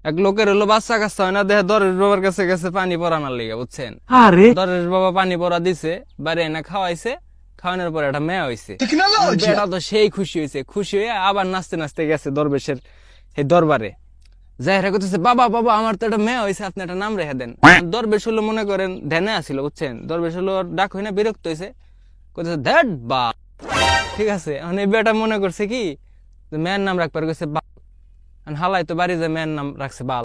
এক লোকের হলো বাচ্চা কাচ্চা হয় না, দেখে দরেশ বাবার কাছে গেছে পানি পরানোর লিগে, বুঝছেন? আরে দরেশ বাবা পানি পরা দিছে, বাড়ি এনে খাওয়াইছে, খাওয়ানোর পরে একটা মেয়ে হয়েছে। বেটা তো সেই খুশি হয়েছে, খুশি হয়ে আবার নাচতে নাচতে গেছে দরবেশের এই দরবারে। যাই রে করতেছে, বাবা বাবা আমার তো একটা মেয়ে হয়েছে, আপনি একটা নাম রেখে দেন। দরবেশ হলো মনে করেন ধ্যানে আসিল, বুঝছেন? দরবেশ হলো ওর ডাক হই না, বিরক্ত হয়েছে, করতেছে ধ্যাট বা। ঠিক আছে, এখন এই বেটা মনে করছে কি যে মেয়ের নাম রাখবার গেছে বাল, হালাই তো বাড়ি যে মেয়ের নাম রাখছে বাল।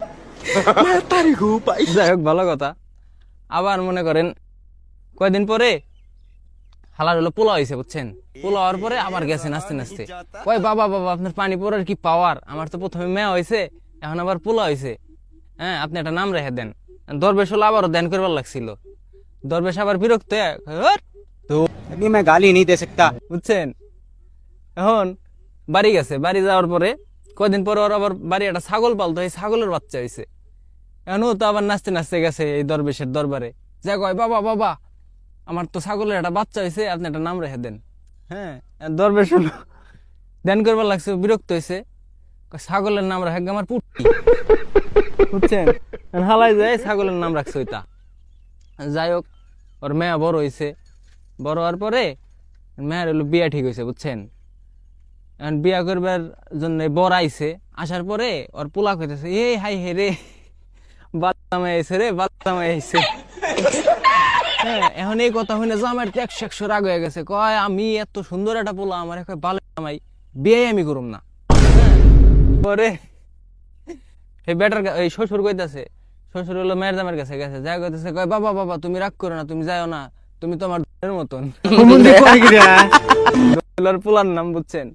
যাই হোক, ভালো কথা। আবার মনে করেন কয়দিন পরে হালার হলো পোলা হয়েছে, বুঝছেন? পোলা হওয়ার পরে আবার গেছে নাচতে নাচতে, কয় বাবা বাবা আপনার পানি পড়ার কি পাওয়ার, আমার তো প্রথমে মেয়ে হয়েছে, এখন আবার পোলা হয়েছে, হ্যাঁ আপনি একটা নাম রেখে দেন। দরবেশ হলো আবারও ধ্যান করবার লাগছিল, দরবেশ আবার বিরক্ত হয়ে, "হ্যাট, ধুর", अभी मैं गाली नहीं दे सकता। বুঝছেন? এখন বাড়ি গেছে, বাড়ি যাওয়ার পরে কয়দিন পরে ওর আবার বাড়ি একটা ছাগল পালতো, এই ছাগলের বাচ্চা হয়েছে। এখন ও তো আবার নাচতে নাচতে গেছে এই দরবেশের দরবারে, যা কয় বাবা বাবা আমার তো ছাগলের একটা বাচ্চা হয়েছে, আপনি একটা নাম রেখে দেন। হ্যাঁ, আর দরবেশ হলো ধ্যান করবার লাগছে, বিরক্ত হয়েছে, কয়, ছাগলের নাম রাখে আমার পুট্টি, বুঝছেন? এখন হালাই যায় ছাগলের নাম রাখছে ওইটা। যাই হোক, ওর মেয়া বড় হয়েছে, বড় হওয়ার পরে মেয়ের হলো বিয়া ঠিক হয়েছে, বুঝছেন? এখন বিয়া করবার জন্য বর আইছে, আসার পরে ওর পোলা কইতেছে, এই হাই হে রে, বাচ্চা মেয়ে আইছে রে, বাচ্চা মেয়ে আইছে। হ্যাঁ, এখন এই কথা শুনে জামাইয়ের তো 100 রাগ হয়ে গেছে, কয় আমি এত সুন্দর একটা পোলা, আমার কয় ভালো জামাই, বিয়ে আমি করুম না। হ্যাঁ, পরে এই বেটার এই শ্বশুর কইতাছে, শ্বশুর হলো মেয়ের জামাইয়ের কাছে গেছে, যা কইতেছে, কয় বাবা বাবা তুমি রাগ করো না, তুমি যাও না, তুমি তো আমার দের মতন। দোলার পোলার নাম, বুঝছেন?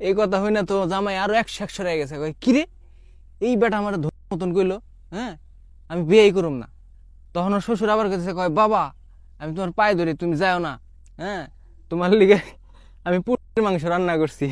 এই কথা হই না তো জামাই আরো 100 রয়ে গেছে, কয় কিরে এই বেটা আমার মতন কইলো, হ্যাঁ আমি বিয়েই করুম না। তখন ওর শ্বশুর আবার কাছে কয়, বাবা আমি তোমার পায়ে ধরি, তুমি যাও না, হ্যাঁ তোমার লিগে আমি পুটির মাংস রান্না করছি।